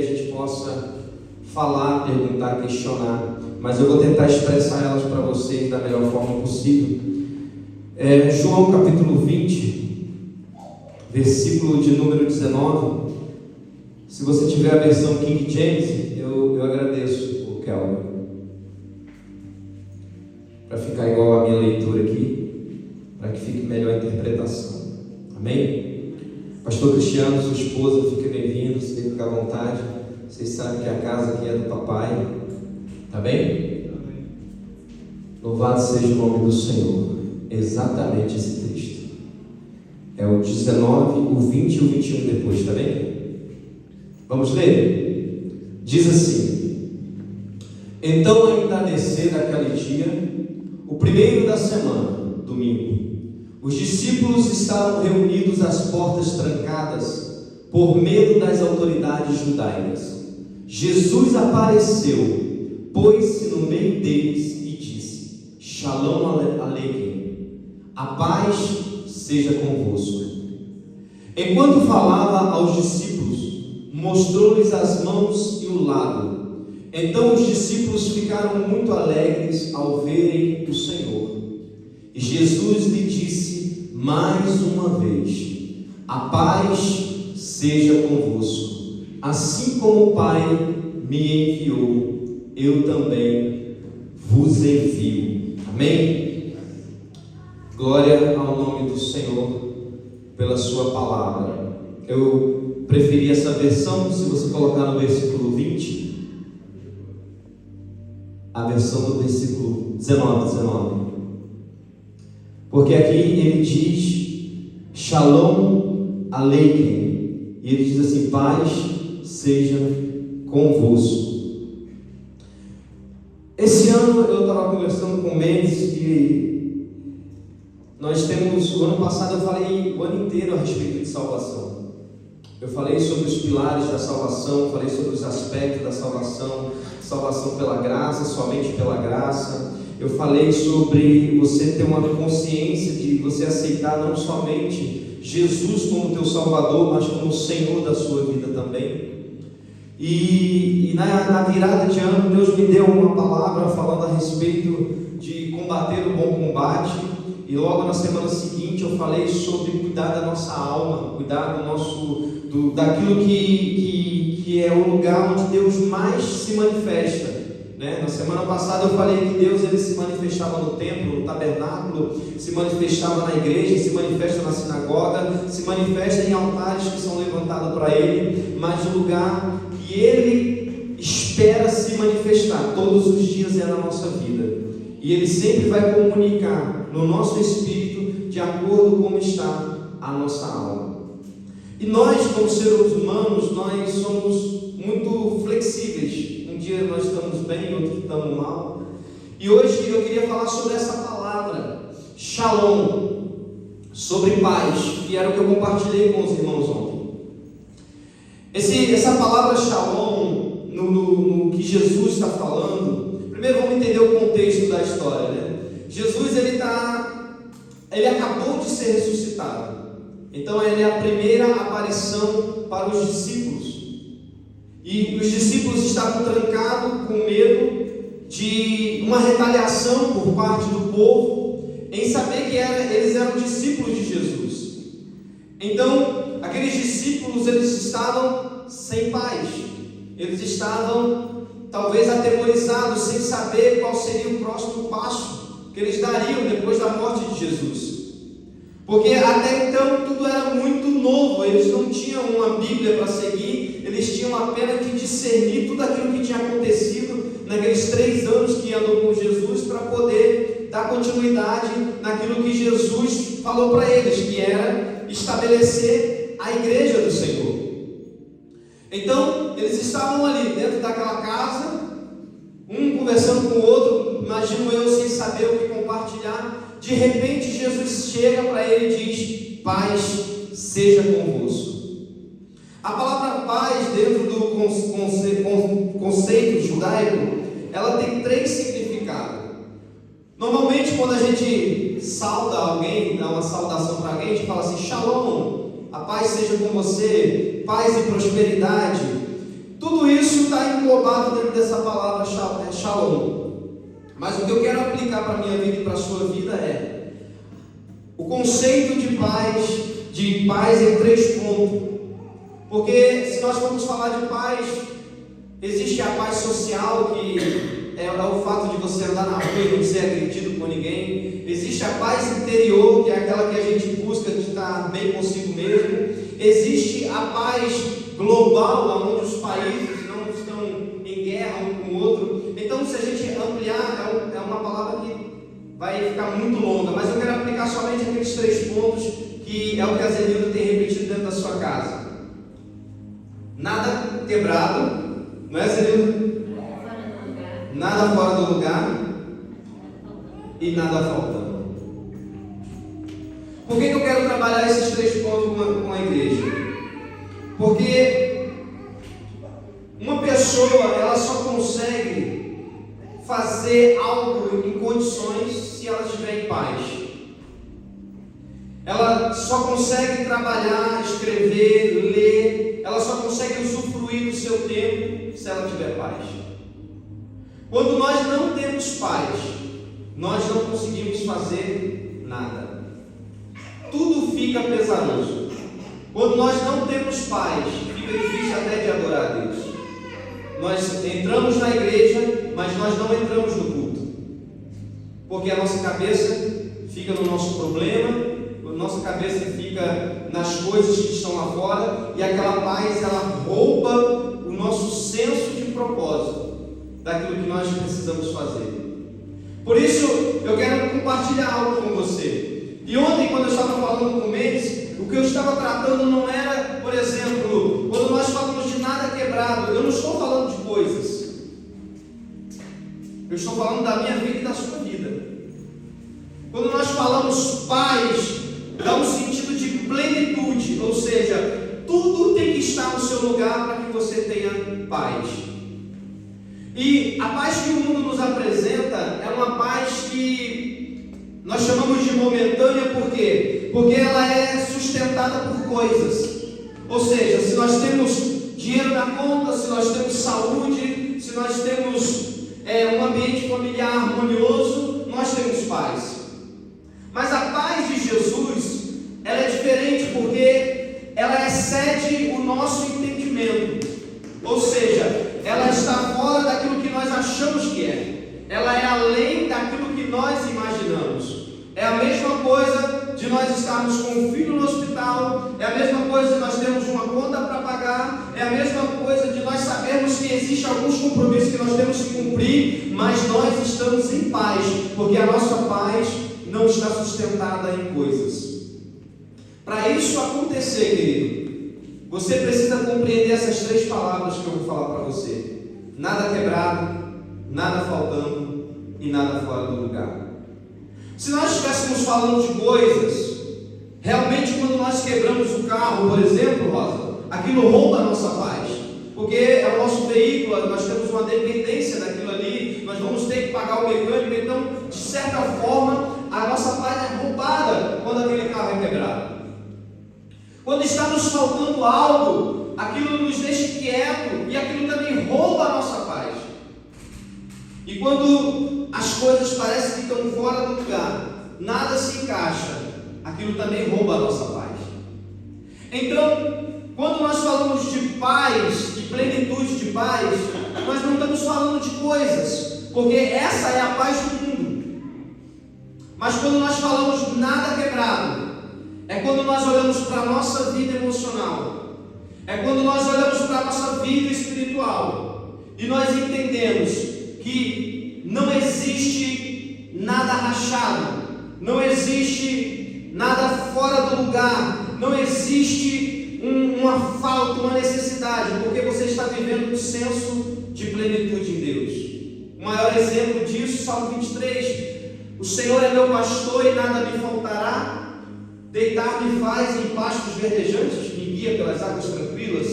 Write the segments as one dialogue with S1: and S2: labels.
S1: a gente possa falar, perguntar, questionar, mas eu vou tentar expressar elas para vocês da melhor forma possível. João capítulo 20, versículo de número 19. Se você tiver a versão King James, eu agradeço, o Kelvin, para ficar igual a minha leitura aqui, para que fique melhor a interpretação. Amém? Pastor Cristiano, sua esposa, fique bem-vindo, se ficar à vontade. Vocês sabem que a casa aqui é do papai. Tá bem? Amém. Louvado seja o nome do Senhor. Exatamente esse texto. É o 19, o 20 e o 21 depois, tá bem? Vamos ler? Diz assim: Então, ao entardecer daquele dia, o primeiro da semana, domingo, os discípulos estavam reunidos às portas trancadas por medo das autoridades judaicas. Jesus apareceu, pôs-se no meio deles e disse: Shalom Aleichem, a paz seja convosco. Enquanto falava aos discípulos, mostrou-lhes as mãos e o lado. Então os discípulos ficaram muito alegres ao verem o Senhor. E Jesus lhe disse mais uma vez: a paz seja convosco. Assim como o Pai me enviou, eu também vos envio. Amém? Glória ao nome do Senhor pela sua palavra. Eu preferi essa versão. Se você colocar no versículo 20, a versão do versículo 19, porque aqui ele diz Shalom Aleichem, e ele diz assim: paz seja convosco. Esse ano eu estava conversando com o Mendes e nós temos, o ano passado eu falei o ano inteiro a respeito de salvação. Eu falei sobre os pilares da salvação, falei sobre os aspectos da salvação, salvação pela graça, somente pela graça. Eu falei sobre você ter uma consciência de você aceitar não somente Jesus como teu Salvador, mas como o Senhor da sua vida também. E na virada de ano, Deus me deu uma palavra falando a respeito de combater o bom combate. E logo na semana seguinte eu falei sobre cuidar da nossa alma, cuidar daquilo que é o lugar onde Deus mais se manifesta. Na semana passada eu falei que Deus ele se manifestava no templo, no tabernáculo, se manifestava na igreja, se manifesta na sinagoga, se manifesta em altares que são levantados para Ele, mas o lugar que Ele espera se manifestar todos os dias é na nossa vida. E Ele sempre vai comunicar no nosso espírito de acordo com como está a nossa alma. E nós, como seres humanos, nós somos muito flexíveis. Um dia nós estamos bem, outro estamos mal. E hoje eu queria falar sobre essa palavra, Shalom, sobre paz, que era o que eu compartilhei com os irmãos ontem. Essa palavra Shalom, no que Jesus está falando, primeiro vamos entender o contexto da história, Jesus ele acabou de ser ressuscitado. Então ele é a primeira aparição para os discípulos. E os discípulos estavam trancados com medo de uma retaliação por parte do povo, em saber que eles eram discípulos de Jesus. Então, aqueles discípulos, eles estavam sem paz. Eles estavam, talvez, atemorizados, sem saber qual seria o próximo passo que eles dariam depois da morte de Jesus. Porque até então tudo era muito novo, eles não tinham uma Bíblia para seguir, eles tinham apenas que discernir tudo aquilo que tinha acontecido naqueles 3 anos que andou com Jesus, para poder dar continuidade naquilo que Jesus falou para eles, que era estabelecer a igreja do Senhor. Então, eles estavam ali dentro daquela casa, um conversando com o outro, imagino eu, sem saber o que compartilhar. De repente Jesus chega para ele e diz: paz seja convosco. A palavra paz, dentro do conceito judaico, ela tem 3 significados. Normalmente quando a gente sauda alguém, dá uma saudação para alguém, a gente fala assim: Shalom, a paz seja com você, paz e prosperidade. Tudo englobado dentro dessa palavra shalom. Mas o que eu quero aplicar para a minha vida e para a sua vida é o conceito de paz em 3 pontos. Porque se nós formos falar de paz, existe a paz social, que é o fato de você andar na rua e não ser agredido por ninguém. Existe a paz interior, que é aquela que a gente busca de estar bem consigo mesmo. Existe a paz global, onde os países não estão em guerra um com o outro. Então, se a gente ampliar, é uma palavra que vai ficar muito longa, mas eu quero aplicar somente aqueles 3 pontos, que é o que a Zenilda tem repetido dentro da sua casa. Nada quebrado, não é, Zenilda? Nada fora do lugar e nada faltando. Por que eu quero trabalhar esses 3 pontos com a igreja? Porque uma pessoa, ela só consegue fazer algo em condições se ela estiver em paz. Ela só consegue trabalhar, escrever, ler, ela só consegue usufruir do seu tempo se ela tiver paz. Quando nós não temos paz, nós não conseguimos fazer nada. Tudo fica pesaroso. Quando nós não temos paz, fica difícil até de adorar a Deus. Nós entramos na igreja, mas nós não entramos no culto, porque a nossa cabeça fica no nosso problema, a nossa cabeça fica nas coisas que estão lá fora, e aquela paz, ela rouba o nosso senso de propósito daquilo que nós precisamos fazer. Por isso, eu quero compartilhar algo com você. E ontem, quando eu estava falando com o Mendes, o que eu estava tratando não era, por exemplo, quando nós falamos de nada quebrado, eu não estou falando de coisas, eu estou falando da minha vida e da sua vida. Quando nós falamos paz, dá um sentido de plenitude, ou seja, tudo tem que estar no seu lugar para que você tenha paz. E a paz que o mundo nos apresenta é uma paz que nós chamamos de momentânea. Por quê? Porque ela é sustentada por coisas. Ou seja, se nós temos dinheiro na conta, se nós temos saúde, se nós temos um ambiente familiar harmonioso, nós temos paz. Mas a paz de Jesus, ela é diferente, porque ela excede o nosso entendimento. Ou seja, ela está fora daquilo que nós achamos que é. Ela é além daquilo que nós imaginamos. É a mesma coisa de nós estarmos com um filho no hospital, é a mesma coisa de nós termos uma conta para pagar, é a mesma coisa de nós sabermos que existem alguns compromissos que nós temos que cumprir, mas nós estamos em paz, porque a nossa paz não está sustentada em coisas. Para isso acontecer, querido, você precisa compreender essas 3 palavras que eu vou falar para você: nada quebrado, nada faltando e nada fora do lugar. Se nós estivéssemos falando de coisas, realmente quando nós quebramos o carro, por exemplo, Rosa, aquilo rouba a nossa paz, porque é o nosso veículo, nós temos uma dependência daquilo ali, nós vamos ter que pagar o mecânico, então, de certa forma, a nossa paz é roubada quando aquele carro é quebrado. Quando está nos faltando algo, aquilo nos deixa quieto e aquilo também rouba a nossa paz. E quando as coisas parecem que estão fora do lugar, nada se encaixa, aquilo também rouba a nossa paz. Então, quando nós falamos de paz, de plenitude de paz, nós não estamos falando de coisas, porque essa é a paz do mundo. Mas quando nós falamos de nada quebrado, é quando nós olhamos para a nossa vida emocional, é quando nós olhamos para a nossa vida espiritual e nós entendemos que não existe nada rachado, não existe nada fora do lugar, não existe uma falta, uma necessidade, porque você está vivendo um senso de plenitude em Deus. O maior exemplo disso, Salmo 23, o Senhor é meu pastor e nada me faltará. Deitar-me faz em pastos verdejantes, me guia pelas águas tranquilas.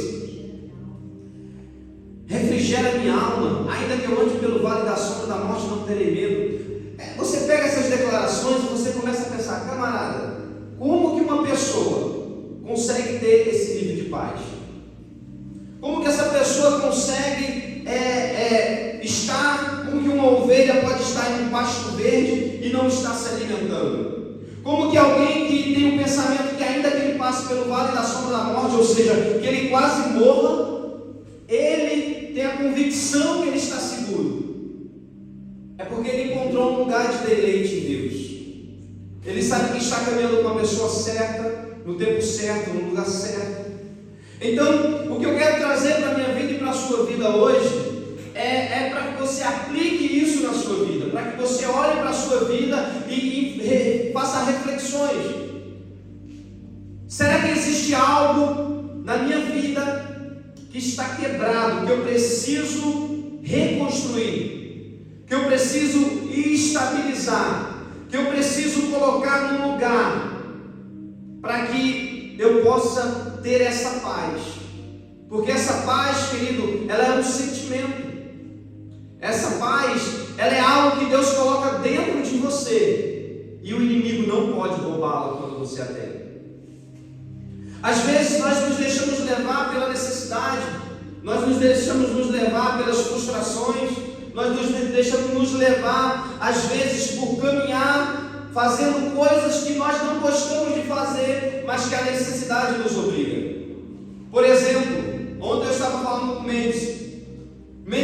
S1: Refrigera minha alma, ainda que eu ande pelo vale da sombra da morte, não terei medo. Você pega essas declarações e você começa a pensar: camarada, como que uma pessoa consegue ter esse nível de paz? Como que essa pessoa consegue
S2: pasto verde e não está se alimentando? Como que alguém que tem um pensamento que ainda que ele passe pelo vale da sombra da morte, ou seja, que ele quase morra, ele tem a convicção que ele está seguro? É porque ele encontrou um lugar de deleite em Deus. Ele sabe que está caminhando com a pessoa certa, no tempo certo, no lugar certo. Então, o que eu quero trazer para a minha vida e para a sua vida hoje é para que você aplique isso na sua vida, para que você olhe para a sua vida e faça reflexões. Será que existe algo na minha vida que está quebrado, que eu preciso reconstruir, que eu preciso estabilizar, que eu preciso colocar no lugar, para que eu possa ter essa paz? Porque essa paz, querido, ela é um sentimento. Essa paz, ela é algo que Deus coloca dentro de você, e o inimigo não pode roubá-la quando você a tem. Às vezes nós nos deixamos levar pela necessidade, nós nos deixamos nos levar pelas frustrações, nós nos deixamos nos levar, às vezes, por caminhar, fazendo coisas que nós não gostamos de fazer, mas que a necessidade nos obriga. Por exemplo, ontem eu estava falando com o Mendes.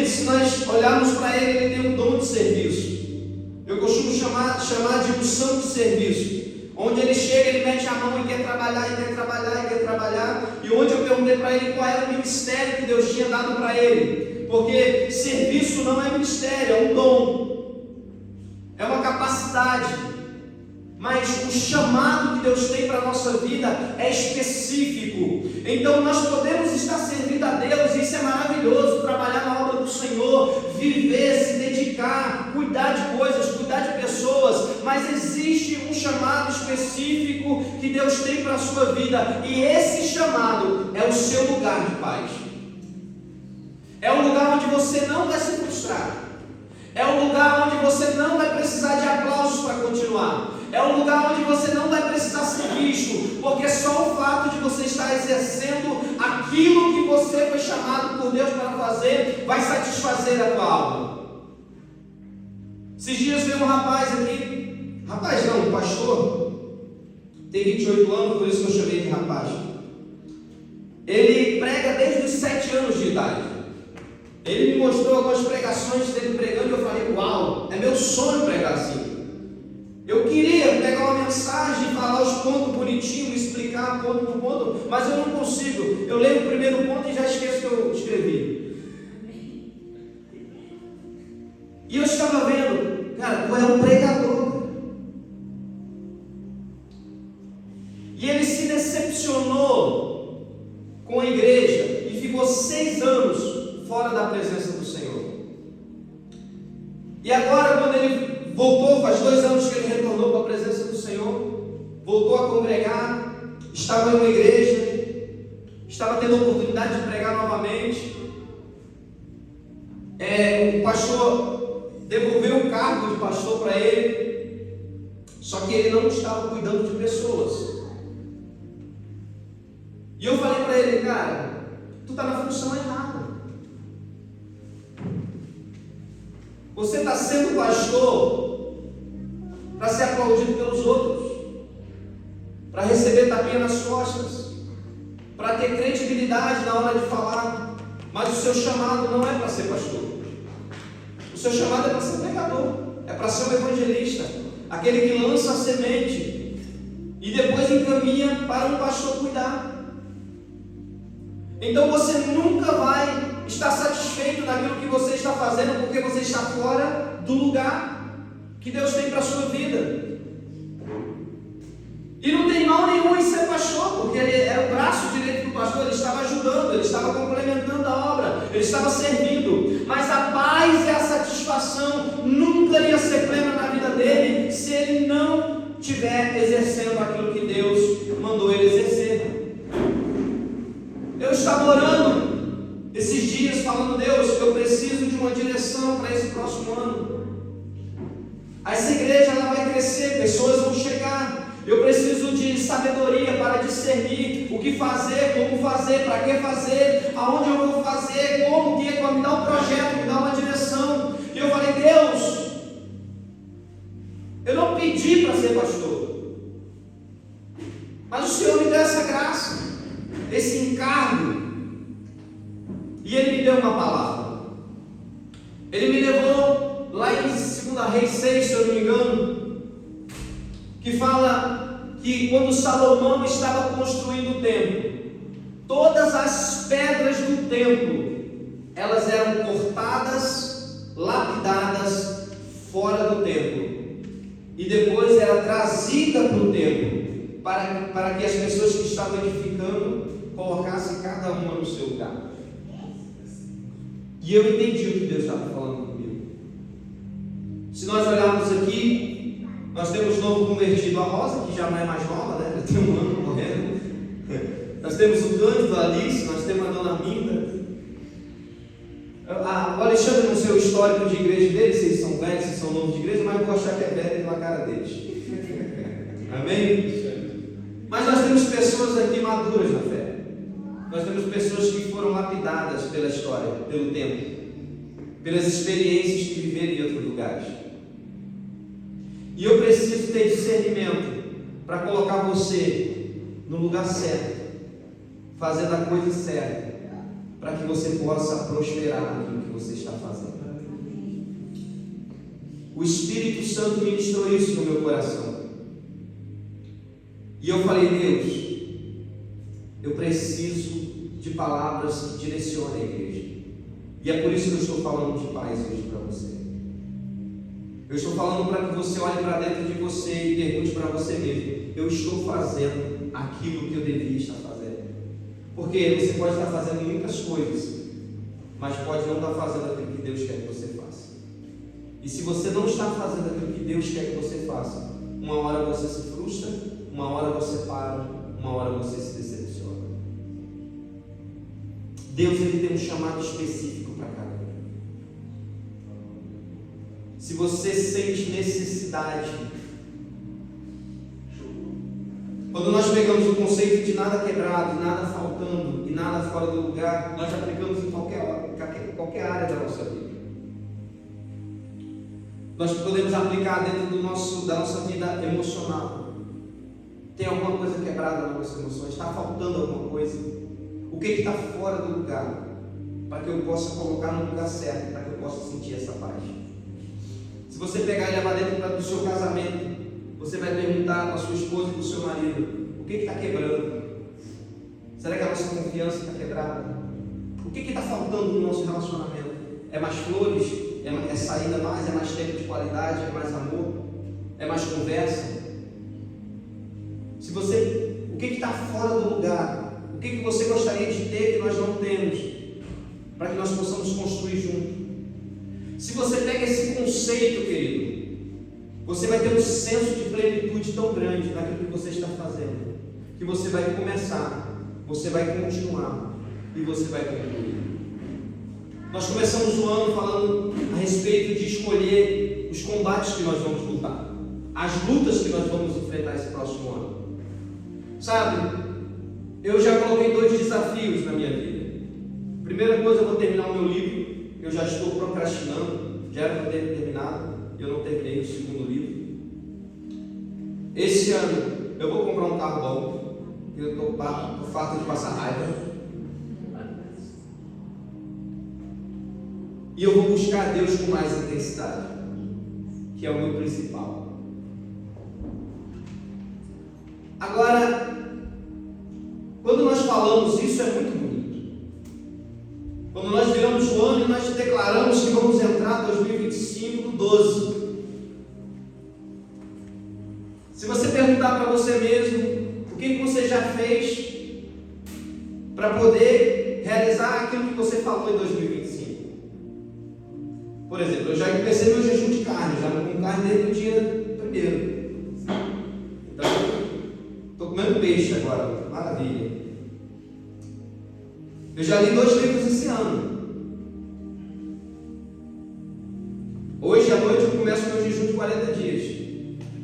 S2: Se nós olharmos para ele tem um dom de serviço. Eu costumo chamar de unção de serviço. Onde ele chega, ele mete a mão e quer trabalhar, e quer trabalhar, e quer trabalhar. E onde eu perguntei para ele qual era o ministério que Deus tinha dado para ele. Porque serviço não é ministério, é um dom. É uma capacidade. Mas o chamado que Deus tem para a nossa vida é específico. Então nós podemos estar servindo a Deus, e isso é maravilhoso, trabalhar na obra do Senhor, viver, se dedicar, cuidar de coisas, cuidar de pessoas, mas existe um chamado específico que Deus tem para a sua vida, e esse chamado é o seu lugar de paz. É um lugar onde você não vai se frustrar. É um lugar onde você não vai precisar de aplausos para continuar. É um lugar onde você não vai precisar ser visto, porque só o fato de você estar exercendo aquilo que você foi chamado por Deus para fazer vai satisfazer a tua alma. Esses dias veio um rapaz aqui, um pastor, tem 28 anos, por isso que eu chamei de rapaz. Ele prega desde os 7 anos de idade. Ele me mostrou algumas pregações dele pregando e eu falei, uau, é meu sonho pregar assim. Eu queria pegar uma mensagem, falar os pontos bonitinhos, explicar ponto por ponto, mas eu não consigo. Eu leio o primeiro ponto e já esqueço que eu escrevi. E eu estava vendo, cara, tu é um pregador. E ele se decepcionou com a igreja e ficou 6 anos fora da presença do Senhor. E agora, quando ele voltou, faz 2 anos que ele retornou para a presença do Senhor, voltou a congregar, estava em uma igreja, estava tendo a oportunidade de pregar novamente. O pastor devolveu o cargo de pastor para ele, só que ele não estava cuidando de pessoas. E eu falei para ele, cara, tu está na função errada. Você está sendo pastor para ser aplaudido pelos outros, para receber tapinha nas costas, para ter credibilidade na hora de falar. Mas o seu chamado não é para ser pastor. O seu chamado é para ser pregador, é para ser um evangelista, aquele que lança a semente e depois encaminha para um pastor cuidar. Então você nunca vai estar satisfeito naquilo que você está fazendo, porque você está fora do lugar que Deus tem para a sua vida. E não tem mal nenhum em ser pastor, porque ele era o braço direito do pastor, ele estava ajudando, ele estava complementando a obra, ele estava servindo. Mas a paz e a satisfação nunca ia ser plena na vida dele se ele não estiver exercendo aquilo que Deus mandou ele exercer. Eu estava orando esses dias falando, Deus, eu preciso de uma direção para esse próximo ano. Essa igreja ela vai crescer, pessoas vão chegar. Eu preciso de sabedoria para discernir o que fazer, como fazer, para que fazer, aonde eu vou fazer, como, me dá um projeto, me dá uma direção. E eu falei, Deus, me deu uma palavra. Ele me levou lá em 2 Reis 6, se eu não me engano, que fala que quando Salomão estava construindo o templo, todas as pedras do templo, elas eram cortadas, lapidadas fora do templo, e depois era trazida para o templo, para que as pessoas que estavam edificando colocassem cada uma no seu lugar. E eu entendi o que Deus estava falando comigo. Se nós olharmos aqui, nós temos novo convertido, a Rosa, que já não é mais nova, né? Já tem um ano morrendo. Nós temos o Cândido, a Alice, nós temos a Dona Minda. O Alexandre, não sei o histórico de igreja deles, se eles são velhos, se são novos de igreja, mas eu vou achar que é velho pela cara deles. Amém? Mas nós temos pessoas aqui maduras na fé. Nós temos pessoas que foram lapidadas pela história, pelo tempo, pelas experiências que viveram em outros lugares. E eu preciso ter discernimento para colocar você no lugar certo, fazendo a coisa certa, para que você possa prosperar naquilo que você está fazendo. O Espírito Santo ministrou isso no meu coração. E eu falei: Deus, eu preciso de palavras que direcionem a igreja. E é por isso que eu estou falando de paz hoje para você. Eu estou falando para que você olhe para dentro de você e pergunte para você mesmo: eu estou fazendo aquilo que eu devia estar fazendo? Porque você pode estar fazendo muitas coisas, mas pode não estar fazendo aquilo que Deus quer que você faça. E se você não está fazendo aquilo que Deus quer que você faça, uma hora você se frustra, uma hora você para, uma hora você se decepciona. Deus, ele tem um chamado específico para cada um. Se você sente necessidade, quando nós pegamos o conceito de nada quebrado, nada faltando e nada fora do lugar, nós aplicamos em qualquer área da nossa vida. Nós podemos aplicar dentro da nossa vida emocional. Tem alguma coisa quebrada nas nossas emoções? Está faltando alguma coisa? O que está fora do lugar? Para que eu possa colocar no lugar certo, para que eu possa sentir essa paz. Se você pegar e levar dentro do seu casamento, você vai perguntar para a sua esposa e para o seu marido: o que está quebrando? Será que a nossa confiança está quebrada? O que está faltando no nosso relacionamento? É mais flores? É saída mais? É mais tempo de qualidade? É mais amor? É mais conversa? O que está fora do lugar? O que você gostaria de ter que nós não temos? Para que nós possamos construir junto. Se você pega esse conceito, querido, você vai ter um senso de plenitude tão grande naquilo que você está fazendo, que você vai começar, você vai continuar e você vai concluir. Nós começamos o ano falando a respeito de escolher os combates que nós vamos lutar, as lutas que nós vamos enfrentar esse próximo ano. Sabe, eu já coloquei 2 desafios na minha vida. Primeira coisa, eu vou terminar o meu livro. Eu já estou procrastinando, já era para ter terminado, e eu não terminei o segundo livro. Esse ano eu vou comprar um carro bom, eu estou farto de passar raiva. E eu vou buscar a Deus com mais intensidade, que é o meu principal. Agora, quando nós falamos isso, é muito bonito. Quando nós viramos o ano e nós declaramos que vamos entrar em 2025 no 12. Se você perguntar para você mesmo o que você já fez para poder realizar aquilo que você falou em 2025. Por exemplo, eu já comecei meu jejum de carne, já não como carne desde o dia 1º. Então, estou comendo peixe agora, maravilha. Eu já li 2 livros esse ano. Hoje à noite eu começo meu jejum de 40 dias.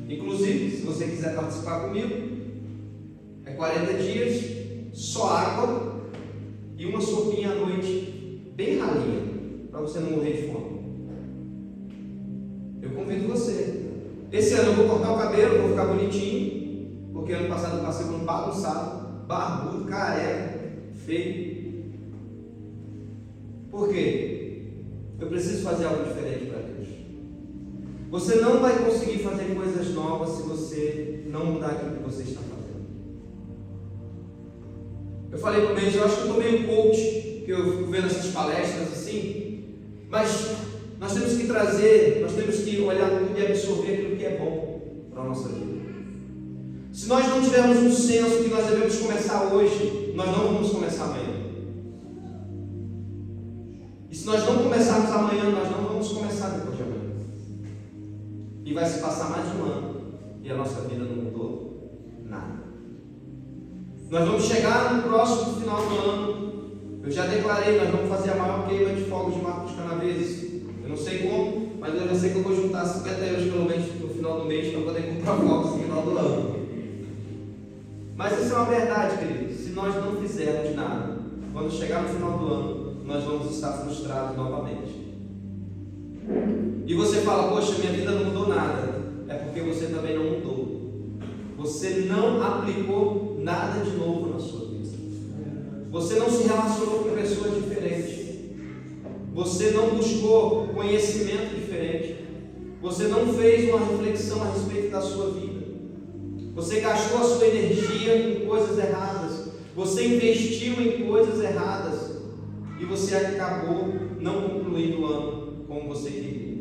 S2: Inclusive, se você quiser participar comigo, é 40 dias, só água e uma sopinha à noite, bem ralinha, para você não morrer de fome. Eu convido você. Esse ano eu vou cortar o cabelo, vou ficar bonitinho, porque ano passado eu passei por um bagunçado, barbudo, careca, feio. Por quê? Eu preciso fazer algo diferente para Deus. Você não vai conseguir fazer coisas novas se você não mudar aquilo que você está fazendo. Eu falei para o mês, eu acho que eu estou meio coach, que eu fico vendo essas palestras assim, mas nós temos que trazer, nós temos que olhar tudo e absorver aquilo que é bom para a nossa vida. Se nós não tivermos um senso que nós devemos começar hoje, nós não vamos começar amanhã. E se nós não começarmos amanhã, nós não vamos começar depois de amanhã. E vai se passar mais de um ano e a nossa vida não mudou nada. Nós vamos chegar no próximo final do ano. Eu já declarei, nós vamos fazer a maior queima de fogos de Marcos Canaveses. Eu não sei como, mas eu já sei que eu vou juntar 50 euros pelo menos no final do mês para poder comprar fogos no final do ano. Mas isso é uma verdade, queridos. Se nós não fizermos nada, quando chegar no final do ano, nós vamos estar frustrados novamente. E você fala, poxa, minha vida não mudou nada. É porque você também não mudou. Você não aplicou nada de novo na sua vida. Você não se relacionou com pessoas diferentes. Você não buscou conhecimento diferente. Você não fez uma reflexão a respeito da sua vida. Você gastou a sua energia em coisas erradas. Você investiu em coisas erradas. E você acabou não concluindo o ano como você queria.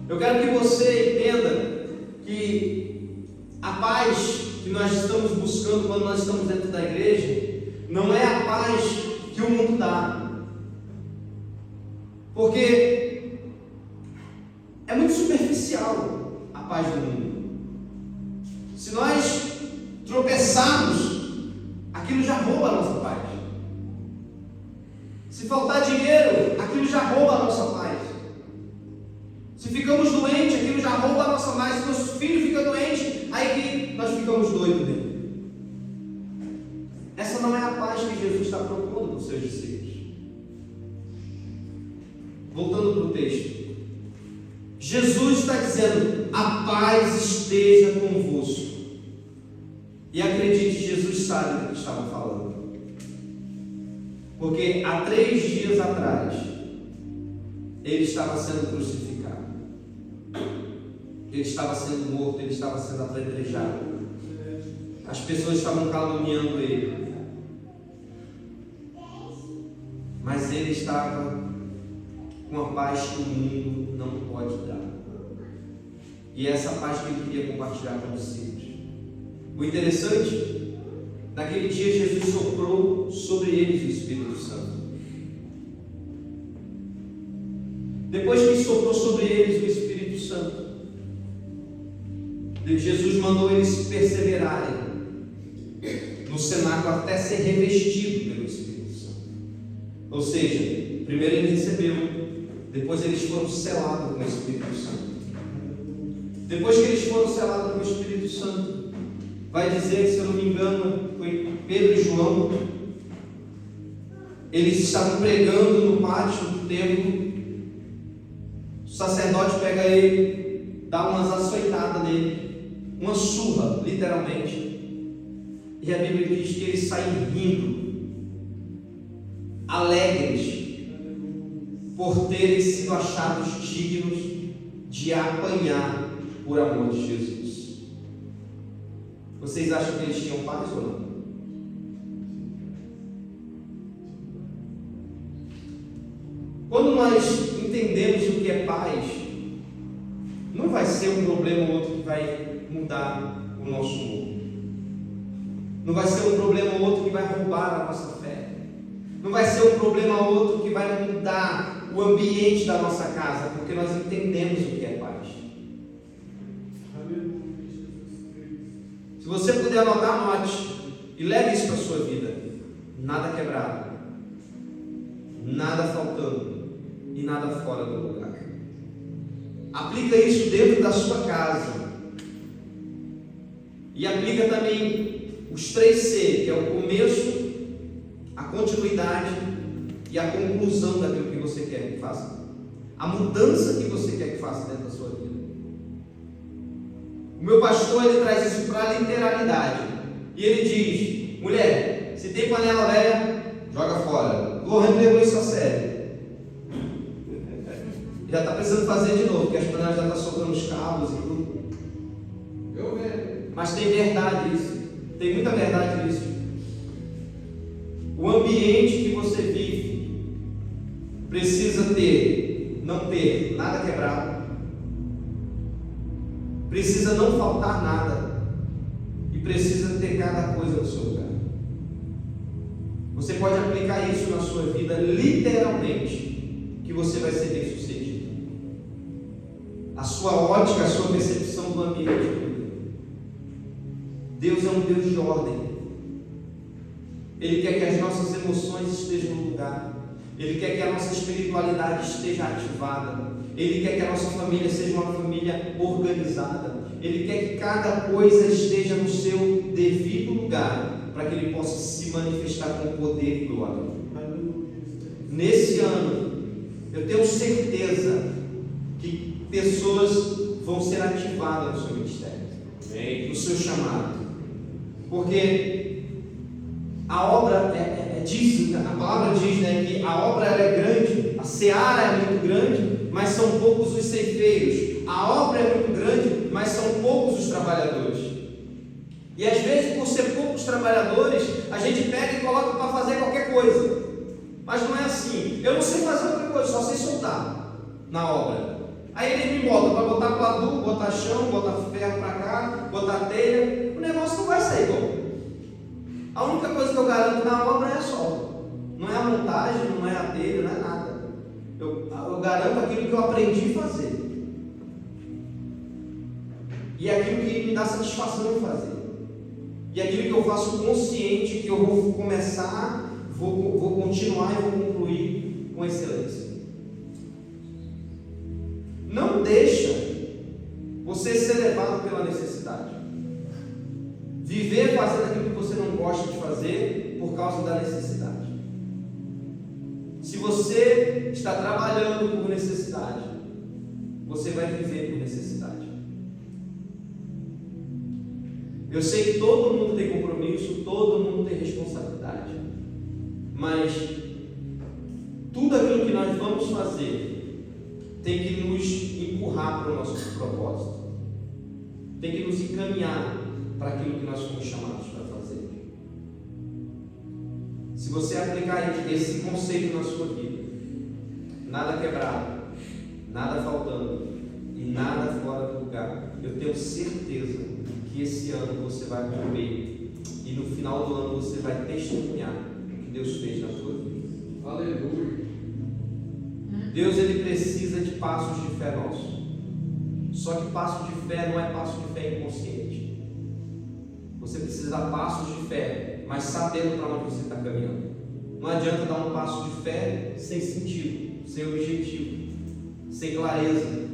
S2: Eu quero que você entenda que a paz que nós estamos buscando quando nós estamos dentro da igreja não é a paz que o mundo dá. Porque é muito superficial a paz do mundo. Se nós tropeçarmos, aquilo já rouba a nossa paz. Se faltar dinheiro, aquilo já rouba a nossa paz. Se ficamos doentes, aquilo já rouba a nossa paz. Se nosso filho fica doente, aí que nós ficamos doidos dele. Essa não é a paz que Jesus está propondo para os seus discípulos. Voltando para o texto. Jesus está dizendo, a paz esteja convosco. E acredite, Jesus sabe do que estava falando. Porque há 3 dias atrás, ele estava sendo crucificado. Ele estava sendo morto, ele estava sendo apedrejado. As pessoas estavam caluniando ele. Mas ele estava com a paz que o mundo não pode dar. E é essa paz que ele queria compartilhar com os discípulos. O interessante, naquele dia Jesus soprou sobre eles o Espírito Santo. Depois que soprou sobre eles o Espírito Santo, Jesus mandou eles perseverarem no cenáculo até ser revestido pelo Espírito Santo. Ou seja, primeiro ele recebeu, depois eles foram selados com o Espírito Santo. Depois que eles foram selados com o Espírito Santo, vai dizer, se eu não me engano, foi Pedro e João, eles estavam pregando no pátio do templo. O sacerdote pega ele, dá umas açoitadas nele, uma surra, literalmente. E a Bíblia diz que eles saem rindo, alegres, por terem sido achados dignos de apanhar por amor de Jesus. Vocês acham que eles tinham paz ou não? Quando nós entendemos o que é paz, não vai ser um problema ou outro que vai mudar o nosso mundo. Não vai ser um problema ou outro que vai roubar a nossa fé. Não vai ser um problema ou outro que vai mudar o ambiente da nossa casa, porque nós entendemos o que é paz. Se você puder anotar, anote e leve isso para a sua vida. Nada quebrado, nada faltando e nada fora do lugar. Aplica isso dentro da sua casa. E aplica também os 3C, que é o começo, a continuidade e a conclusão daquilo que você quer que faça. A mudança que você quer que faça dentro da sua vida. O meu pastor, ele traz isso para a literalidade. E ele diz, mulher, se tem panela velha, joga fora. Lohane levou isso a sério. Já está precisando fazer de novo, porque as panelas já estão soltando os cabos e tudo. Mas tem verdade isso. Tem muita verdade nisso. O ambiente que você vive precisa não ter nada quebrado. Precisa não faltar nada. E precisa ter cada coisa no seu lugar. Você pode aplicar isso na sua vida literalmente, que você vai ser bem sucedido. A sua ótica, a sua percepção do ambiente. Deus é um Deus de ordem. Ele quer que as nossas emoções estejam no lugar. Ele quer que a nossa espiritualidade esteja ativada. Ele quer que a nossa família seja uma família organizada. Ele quer que cada coisa esteja no seu devido lugar, para que Ele possa se manifestar com poder e glória. Nesse ano, eu tenho certeza que pessoas vão ser ativadas no seu ministério, no seu chamado. Porque a obra a palavra diz, que a obra ela é grande, a seara é muito grande, mas são poucos os ceifeiros. A obra é muito grande, mas são poucos os trabalhadores. E às vezes, por ser poucos trabalhadores, a gente pega e coloca para fazer qualquer coisa. Mas não é assim. Eu não sei fazer outra coisa, só sei soltar na obra. Aí eles me botam para botar pladu, botar chão, botar ferro para cá, botar telha. O negócio não vai sair bom. A única coisa que eu garanto na obra é a solda. Não é a montagem, não é a telha, não é nada. Eu garanto aquilo que eu aprendi a fazer. E aquilo que me dá satisfação em fazer. E aquilo que eu faço consciente, que eu vou começar, vou continuar e vou concluir com excelência. Não deixa você ser levado pela necessidade. Viver fazendo aquilo que você não gosta de fazer por causa da necessidade. Se você está trabalhando por necessidade, você vai viver por necessidade. Eu sei que todo mundo tem compromisso, todo mundo tem responsabilidade, mas tudo aquilo que nós vamos fazer tem que nos empurrar para o nosso propósito, tem que nos encaminhar para aquilo que nós fomos chamados para fazer. Se você aplicar esse conceito na sua vida, nada quebrado, nada faltando e nada fora do lugar, eu tenho certeza que esse ano você vai romper e no final do ano você vai testemunhar o que Deus fez na sua vida.
S3: Aleluia.
S2: Deus, Ele precisa de passos de fé nossos. Só que passo de fé não é passo de fé inconsciente. Você precisa dar passos de fé, mas sabendo para onde você está caminhando. Não adianta dar um passo de fé sem sentido, sem objetivo, sem clareza.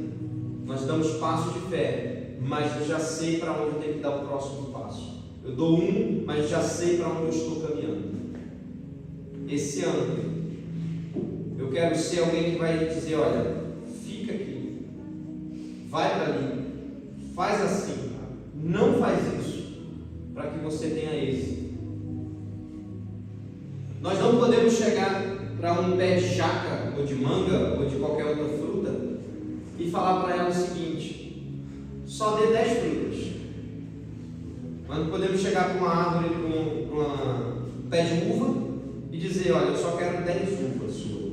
S2: Nós damos passos de fé, mas eu já sei para onde eu tenho que dar o próximo passo. Eu dou mas já sei para onde eu estou caminhando. Esse ano, eu quero ser alguém que vai dizer: olha, fica aqui, vai para ali, faz assim, não faz isso, para que você tenha êxito. Nós não podemos chegar para um pé de jaca, ou de manga, ou de qualquer outra fruta, e falar para ela o seguinte: só dê 10 frutas. Nós não podemos chegar para uma árvore, para um pé de uva, e dizer: olha, eu só quero 10 uvas suas.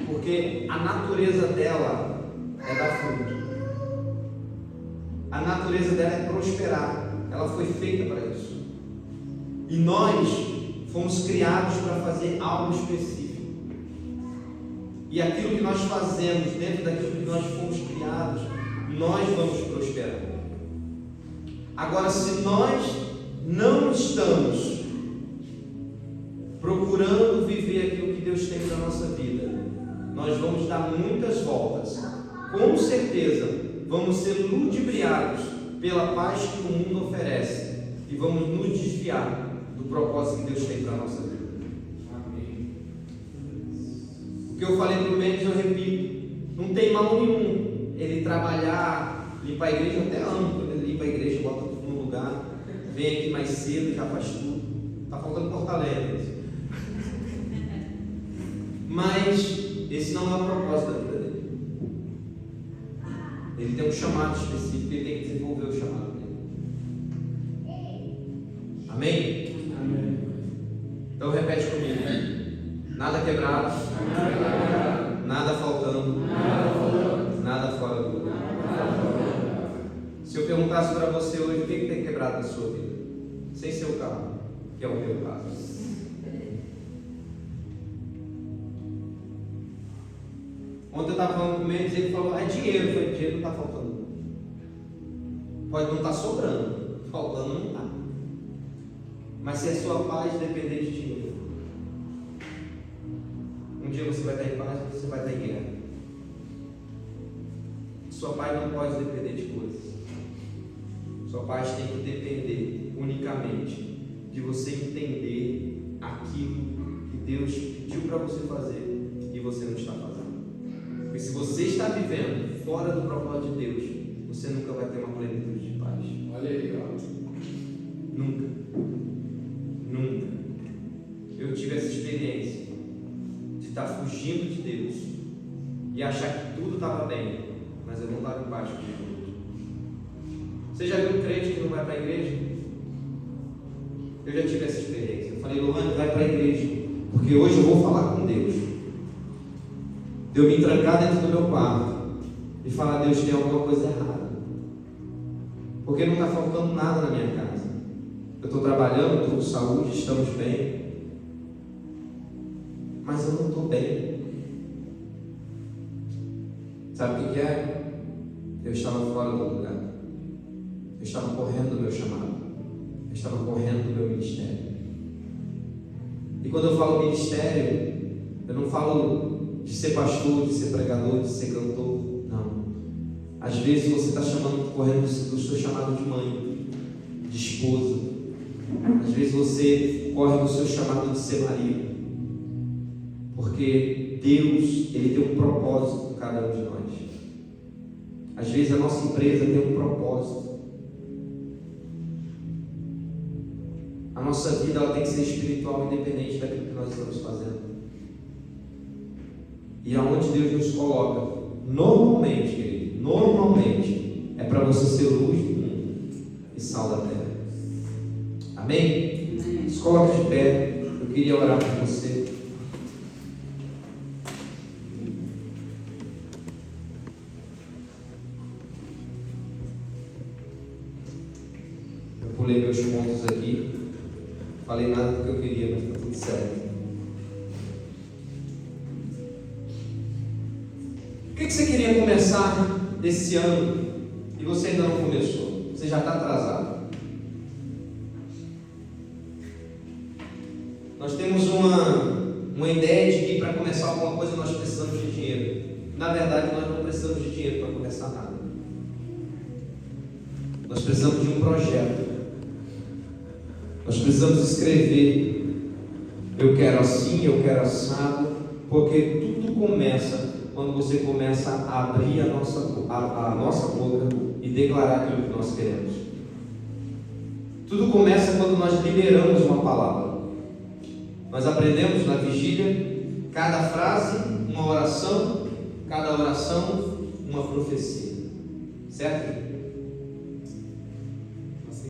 S2: Porque a natureza dela é dar fruto. A natureza dela é prosperar. Ela foi feita para isso. E nós fomos criados para fazer algo específico. E aquilo que nós fazemos dentro daquilo que nós fomos criados, nós vamos prosperar. Agora, se nós não estamos procurando viver aquilo que Deus tem para a nossa vida, nós vamos dar muitas voltas. Com certeza, vamos ser ludibriados pela paz que o mundo oferece e vamos nos desviar do propósito que Deus tem para a nossa vida.
S3: Amém.
S2: O que eu falei para o Mendes, eu repito: não tem mal nenhum ele trabalhar, limpar a igreja. Eu até amo quando ele limpa a igreja, bota tudo no lugar, vem aqui mais cedo, já faz tudo. Está faltando Portalegre. Mas esse não é o propósito da vida dele. Ele tem um chamado específico, ele tem que desenvolver o chamado dele. Amém?
S3: Amém.
S2: Então repete comigo. Nada quebrado, nada faltando, nada fora do lugar. Se eu perguntasse para você hoje o que tem quebrado na sua vida, sem ser o carro, que é o meu caso. Ontem eu estava falando com o Mendes e ele falou: é dinheiro. Eu falei: dinheiro não está faltando. Pode não estar sobrando, faltando não está. Mas se a sua paz depender de dinheiro, um dia você vai estar em paz e você vai estar em guerra. Sua paz não pode depender de coisas. Sua paz tem que depender unicamente de você entender aquilo que Deus pediu para você fazer e você não está fazendo. Porque se você está vivendo fora do propósito de Deus, você nunca vai ter uma plenitude de paz.
S3: Olha aí, ó.
S2: Nunca. Nunca. Eu tive essa experiência de estar fugindo de Deus e achar que tudo estava bem, mas eu não estava em paz com Deus. Você já viu um crente que não vai para a igreja? Eu já tive essa experiência. Eu falei: Lohane, vai para a igreja, porque hoje eu vou falar com Deus. De eu me trancar dentro do meu quarto e falar: Deus, tem alguma coisa errada, porque não está faltando nada na minha casa. Eu estou trabalhando, estou com saúde, estamos bem, mas eu não estou bem. Sabe o que é? Eu estava fora do lugar. Eu estava correndo do meu chamado. Eu estava correndo do meu ministério. E quando eu falo ministério, eu não falo de ser pastor, de ser pregador, de ser cantor. Não. Às vezes você está correndo do seu chamado de mãe, de esposa. Às vezes você corre do seu chamado de ser marido. Porque Deus, Ele tem um propósito com cada um de nós. Às vezes a nossa empresa tem um propósito. A nossa vida ela tem que ser espiritual, independente daquilo que nós estamos fazendo. E aonde Deus nos coloca, normalmente, querido, normalmente, é para você ser luz do mundo e sal da terra. Amém? Se coloque de pé. Eu queria orar por você. Eu pulei meus pontos aqui. Falei nada do que eu queria, mas está tudo certo. O que você queria começar esse ano e você ainda não começou? Você já está atrasado. Nós temos uma ideia de que para começar alguma coisa nós precisamos de dinheiro. Na verdade, nós não precisamos de dinheiro para começar nada. Nós precisamos de um projeto. Nós precisamos escrever: eu quero assim, eu quero assado, porque tudo começa quando você começa a abrir a nossa boca e declarar aquilo que nós queremos. Tudo começa quando nós liberamos uma palavra. Nós aprendemos na vigília, cada frase, uma oração, cada oração, uma profecia. Certo?